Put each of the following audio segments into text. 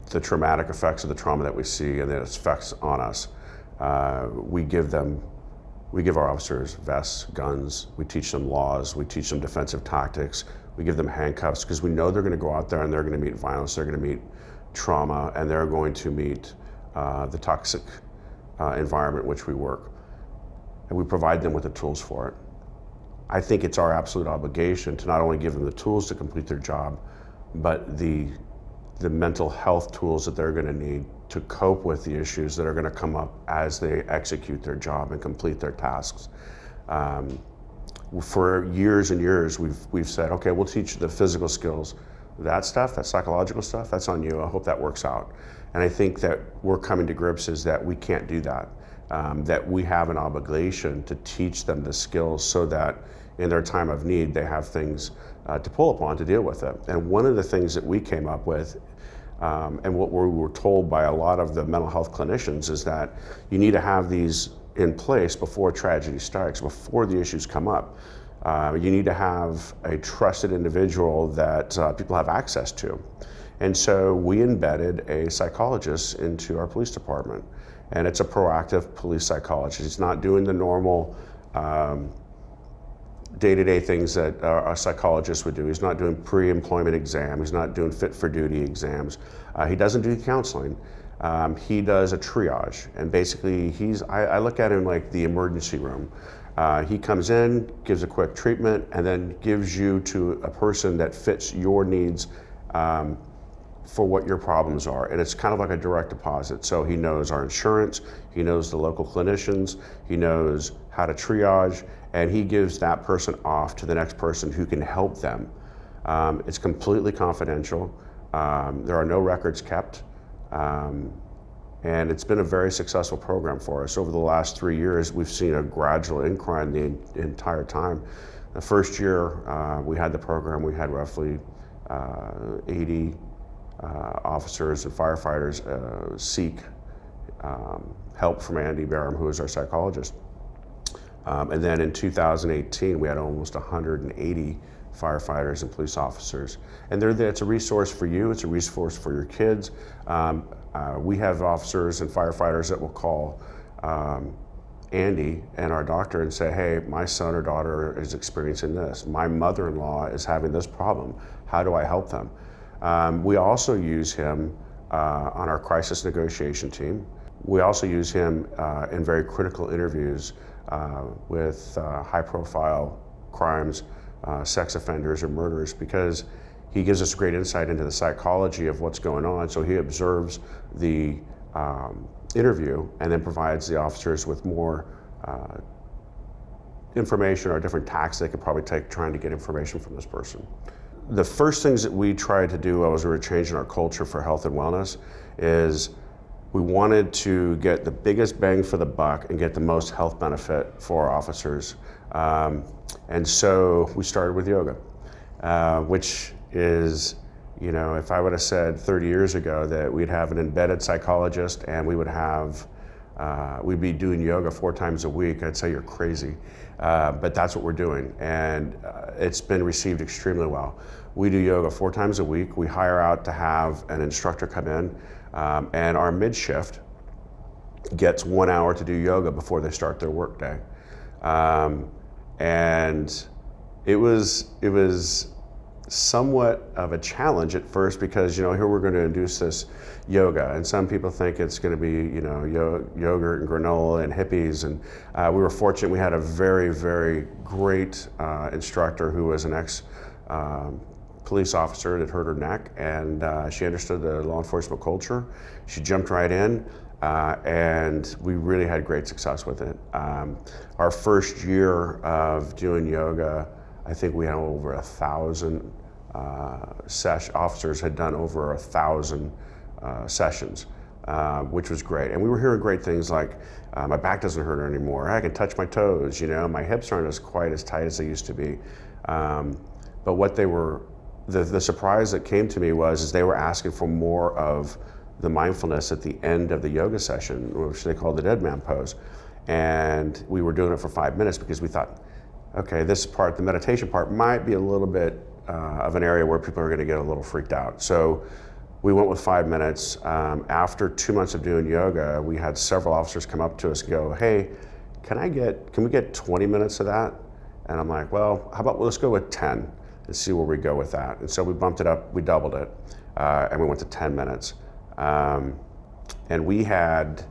the traumatic effects of the trauma that we see and the effects on us. We give our officers vests, guns, we teach them laws, we teach them defensive tactics, we give them handcuffs, because we know they're going to go out there and they're going to meet violence, they're going to meet trauma, and they're going to meet the toxic environment in which we work. And we provide them with the tools for it. I think it's our absolute obligation to not only give them the tools to complete their job, but the mental health tools that they're going to need to cope with the issues that are going to come up as they execute their job and complete their tasks. For years and years, we've said, okay, we'll teach you the physical skills. That stuff, that psychological stuff, that's on you. I hope that works out. And I think that we're coming to grips is that we can't do that. That we have an obligation to teach them the skills so that in their time of need, they have things to pull upon to deal with it. And one of the things that we came up with, and what we were told by a lot of the mental health clinicians, is that you need to have these in place before tragedy strikes, before the issues come up. You need to have a trusted individual that people have access to. And so we embedded a psychologist into our police department. And it's a proactive police psychologist. He's not doing the normal day-to-day things that a psychologist would do. He's not doing pre-employment exam. He's not doing fit-for-duty exams. He doesn't do counseling. He does a triage. And basically, I look at him like the emergency room. He comes in, gives a quick treatment, and then gives you to a person that fits your needs for what your problems are. And it's kind of like a direct deposit. So he knows our insurance, he knows the local clinicians, he knows how to triage, and he gives that person off to the next person who can help them. It's completely confidential. There are no records kept. And it's been a very successful program for us. Over the last 3 years, we've seen a gradual incline the entire time. The first year we had the program, we had roughly 80 officers and firefighters seek help from Andy Barham, who is our psychologist. And then in 2018, we had almost 180 firefighters and police officers. And it's a resource for you, it's a resource for your kids. We have officers and firefighters that will call Andy and our doctor and say, hey, my son or daughter is experiencing this. My mother-in-law is having this problem. How do I help them? We also use him on our crisis negotiation team. We also use him in very critical interviews with high-profile crimes, sex offenders or murderers, because he gives us great insight into the psychology of what's going on. So he observes the interview and then provides the officers with more information or different tactics they could probably take trying to get information from this person. The first things that we tried to do as we were changing our culture for health and wellness is we wanted to get the biggest bang for the buck and get the most health benefit for our officers. And so we started with yoga, which is, you know, if I would have said 30 years ago that we'd have an embedded psychologist and we would have, we'd be doing yoga 4 times a week, I'd say you're crazy. But that's what we're doing, and it's been received extremely well. We do yoga 4 times a week. We hire out to have an instructor come in, and our mid-shift gets 1 hour to do yoga before they start their workday. And it was somewhat of a challenge at first because, you know, here we're going to induce this yoga, and some people think it's going to be, you know, yogurt and granola and hippies, and we were fortunate we had a very, very great instructor who was an ex police officer that hurt her neck, and she understood the law enforcement culture. She jumped right in, and we really had great success with it. Our first year of doing yoga, I think we had over 1,000 officers had done over 1,000 sessions, which was great. And we were hearing great things like, my back doesn't hurt anymore, I can touch my toes, you know, my hips aren't quite as tight as they used to be. But what they were, the surprise that came to me is they were asking for more of the mindfulness at the end of the yoga session, which they call the dead man pose. And we were doing it for 5 minutes because we thought, okay, this part, the meditation part, might be a little bit of an area where people are going to get a little freaked out. So We went with 5 minutes. After 2 months of doing yoga, we had several officers come up to us and go, "Hey, can we get 20 minutes of that?" And I'm like, "Well, how about let's go with 10 and see where we go with that." And so we bumped it up, we doubled it, and we went to 10 minutes. And we had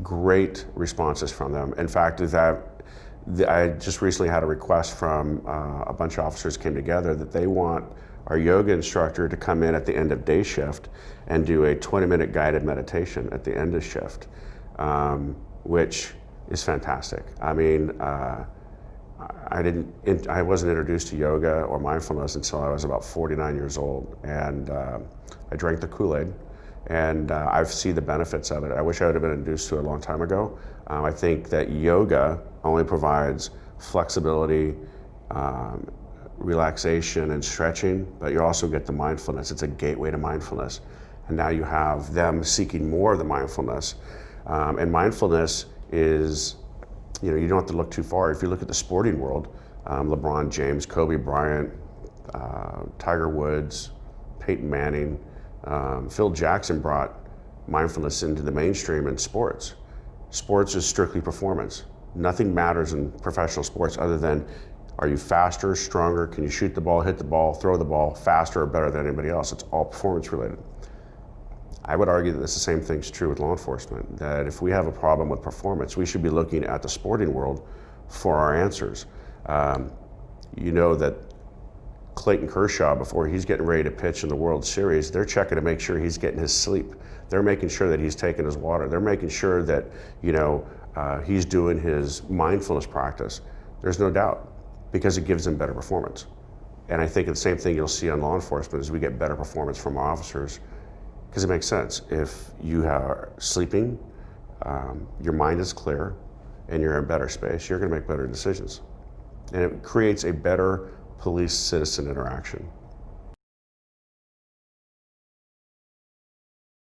great responses from them. In fact, I just recently had a request from a bunch of officers came together that they want our yoga instructor to come in at the end of day shift and do a 20-minute guided meditation at the end of shift, which is fantastic. I mean, I wasn't introduced to yoga or mindfulness until I was about 49 years old, and I drank the Kool-Aid, and I see the benefits of it. I wish I would have been introduced to it a long time ago. I think that yoga only provides flexibility, relaxation and stretching, but you also get the mindfulness. It's a gateway to mindfulness. And now you have them seeking more of the mindfulness. And mindfulness is, you don't have to look too far. If you look at the sporting world, LeBron James, Kobe Bryant, Tiger Woods, Peyton Manning, Phil Jackson brought mindfulness into the mainstream in sports. Sports is strictly performance. Nothing matters in professional sports other than, are you faster, stronger? Can you shoot the ball, hit the ball, throw the ball faster or better than anybody else? It's all performance related. I would argue that the same thing's true with law enforcement, that if we have a problem with performance, we should be looking at the sporting world for our answers. You know that Clayton Kershaw, before he's getting ready to pitch in the World Series, they're checking to make sure he's getting his sleep. They're making sure that he's taking his water. They're making sure that, he's doing his mindfulness practice. There's no doubt, because it gives them better performance. And I think the same thing you'll see on law enforcement is we get better performance from our officers, because it makes sense. If you are sleeping, your mind is clear, and you're in a better space, you're gonna make better decisions. And it creates a better police-citizen interaction.